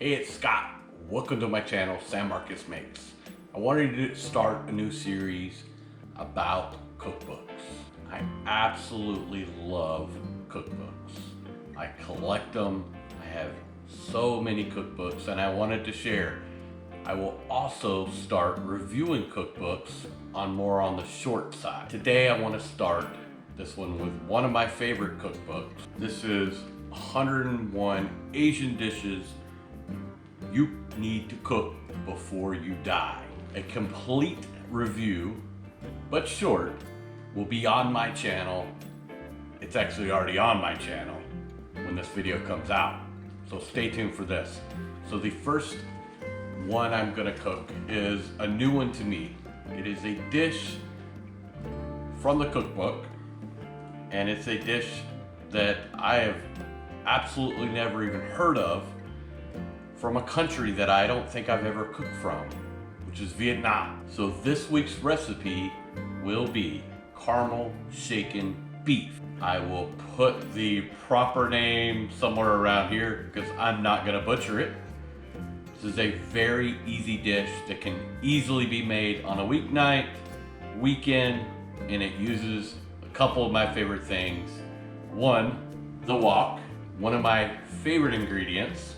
Hey, it's Scott. Welcome to my channel, Sam Marcus Makes. I wanted to start a new series about cookbooks. I absolutely love cookbooks. I collect them. I have so many cookbooks and I wanted to share. I will also start reviewing cookbooks more on the short side. Today I want to start this one with one of my favorite cookbooks. This is 101 Asian Dishes You Need to Cook Before You Die. A complete review, but short, will be on my channel. It's actually already on my channel when this video comes out, so stay tuned for this. So the first one I'm gonna cook is a new one to me. It is a dish from the cookbook, and it's a dish that I have absolutely never even heard of, from a country that I don't think I've ever cooked from, which is Vietnam. So this week's recipe will be caramel shaken beef. I will put the proper name somewhere around here because I'm not gonna butcher it. This is a very easy dish that can easily be made on a weeknight, weekend, and it uses a couple of my favorite things. One, the wok, one of my favorite ingredients,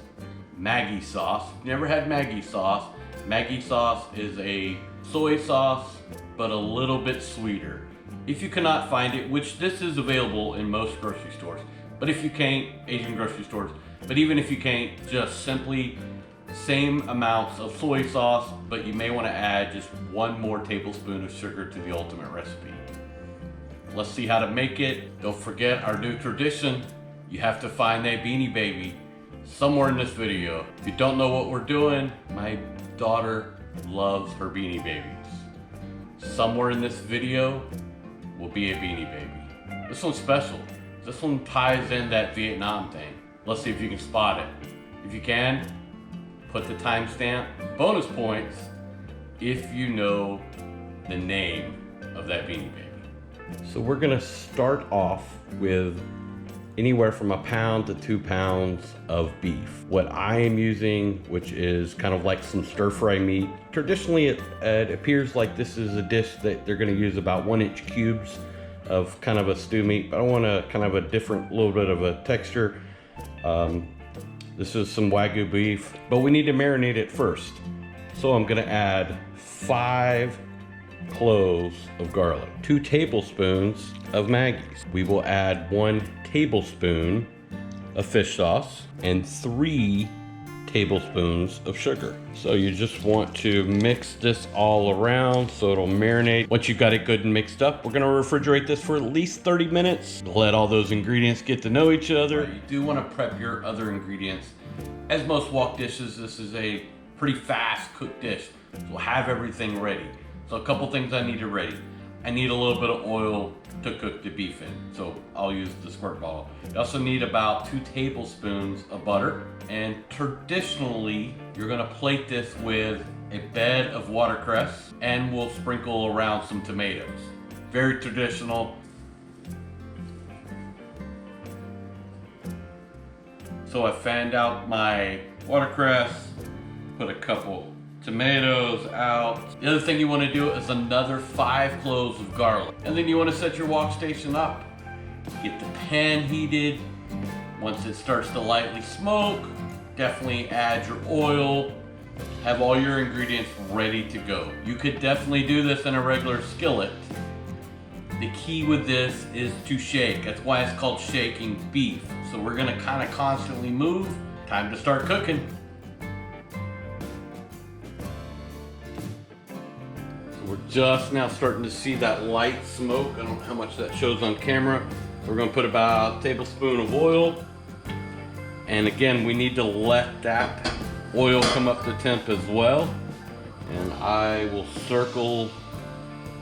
Maggi sauce. Never had Maggi sauce. Maggi sauce is a soy sauce, but a little bit sweeter. If you cannot find it, which this is available in most grocery stores, but if you can't, Asian grocery stores, but even if you can't, just simply same amounts of soy sauce, but you may want to add just one more tablespoon of sugar to the ultimate recipe. Let's see how to make it. Don't forget our new tradition. You have to find that Beanie Baby somewhere in this video. If you don't know what we're doing, my daughter loves her Beanie Babies. Somewhere in this video will be a Beanie Baby. This one's special. This one ties in that Vietnam thing. Let's see if you can spot it. If you can, put the timestamp. Bonus points if you know the name of that Beanie Baby. So we're gonna start off with anywhere from 1 pound to 2 pounds of beef. What I am using, which is kind of like some stir-fry meat. Traditionally, it appears like this is a dish that they're gonna use about 1-inch cubes of kind of a stew meat, but I want a kind of a different, little bit of a texture. This is some Wagyu beef, but we need to marinate it first. So I'm gonna add 5 cloves of garlic, 2 tablespoons of Maggi's. We will add 1 tablespoon of fish sauce and 3 tablespoons of sugar. So you just want to mix this all around so it'll marinate. Once you've got it good and mixed up, we're gonna refrigerate this for at least 30 minutes. Let all those ingredients get to know each other. You do want to prep your other ingredients. As most wok dishes, this is a pretty fast cooked dish. So have everything ready. So a couple things I need ready. I need a little bit of oil to cook the beef in, so I'll use the squirt bottle. You also need about 2 tablespoons of butter, and traditionally, you're gonna plate this with a bed of watercress, and we'll sprinkle around some tomatoes. Very traditional. So I fanned out my watercress, put a couple tomatoes out. The other thing you want to do is another 5 cloves of garlic. And then you want to set your wok station up. Get the pan heated. Once it starts to lightly smoke, definitely add your oil. Have all your ingredients ready to go. You could definitely do this in a regular skillet. The key with this is to shake. That's why it's called shaking beef. So we're gonna kind of constantly move. Time to start cooking. We're just now starting to see that light smoke. I don't know how much that shows on camera. We're gonna put about a tablespoon of oil. And again, we need to let that oil come up to temp as well. And I will circle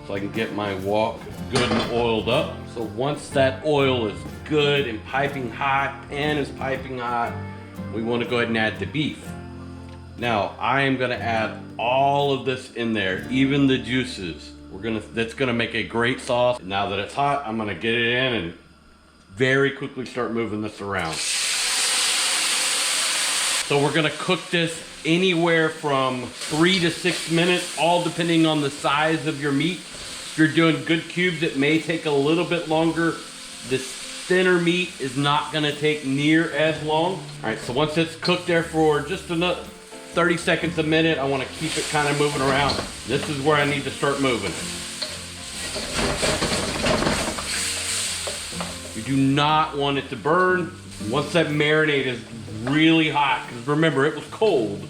so I can get my wok good and oiled up. So once that oil is good and piping hot, pan is piping hot, we wanna go ahead and add the beef. Now, I am gonna add all of this in there, even the juices. That's gonna make a great sauce. Now that it's hot, I'm gonna get it in and very quickly start moving this around. So we're gonna cook this anywhere from 3 to 6 minutes, all depending on the size of your meat. If you're doing good cubes, it may take a little bit longer. This thinner meat is not gonna take near as long. All right, so once it's cooked there for just another 30 seconds a minute, I wanna keep it kind of moving around. This is where I need to start moving. You do not want it to burn. Once that marinade is really hot, because remember, it was cold.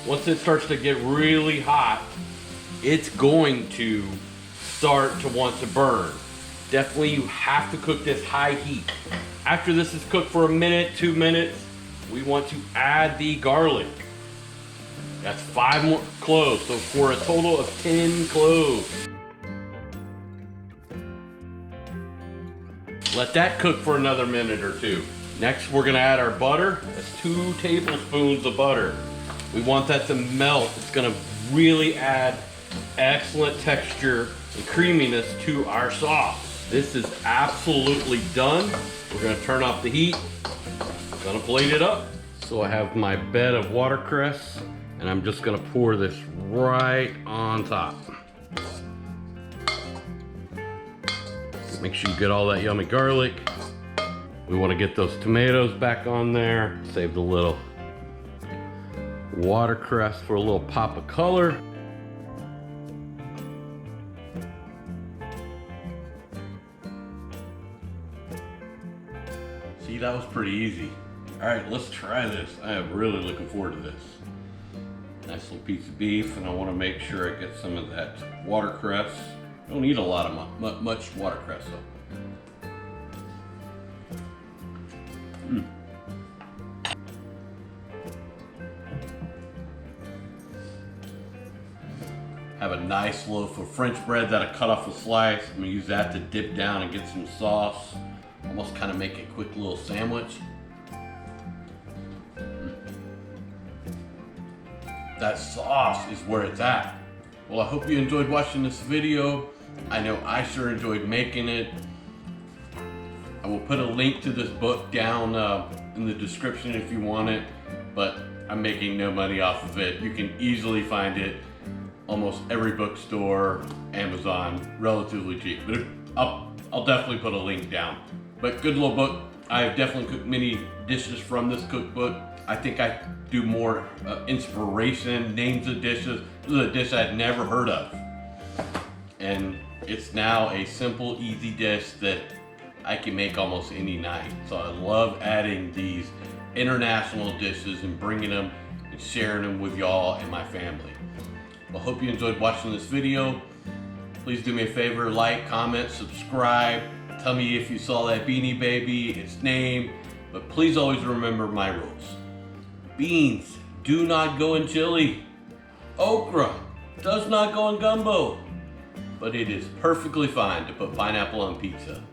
Once it starts to get really hot, it's going to start to want to burn. Definitely you have to cook this high heat. After this is cooked for a minute, 2 minutes, we want to add the garlic. That's 5 more cloves, so for a total of 10 cloves. Let that cook for another minute or 2. Next, we're gonna add our butter. That's 2 tablespoons of butter. We want that to melt. It's gonna really add excellent texture and creaminess to our sauce. This is absolutely done. We're gonna turn off the heat. Gonna plate it up. So I have my bed of watercress, and I'm just gonna pour this right on top. Make sure you get all that yummy garlic. We want to get those tomatoes back on there. Save the little watercress for a little pop of color. See, that was pretty easy. All right, let's try this. I am really looking forward to this. Nice little piece of beef, and I want to make sure I get some of that watercress. Don't need a lot of much watercress though. Have a nice loaf of French bread that I cut off a slice. I'm gonna use that to dip down and get some sauce. Almost kind of make a quick little sandwich. That sauce is where it's at. Well, I hope you enjoyed watching this video. I know I sure enjoyed making it. I will put a link to this book down in the description if you want it, but I'm making no money off of it. You can easily find it almost every bookstore, Amazon, relatively cheap. But I'll definitely put a link down. But good little book. I've definitely cooked many dishes from this cookbook. I think I do more inspiration, names of dishes. This is a dish I'd never heard of. And it's now a simple, easy dish that I can make almost any night. So I love adding these international dishes and bringing them and sharing them with y'all and my family. Well, hope you enjoyed watching this video. Please do me a favor, like, comment, subscribe. Tell me if you saw that Beanie Baby, its name. But please always remember my rules. Beans do not go in chili. Okra does not go in gumbo. But it is perfectly fine to put pineapple on pizza.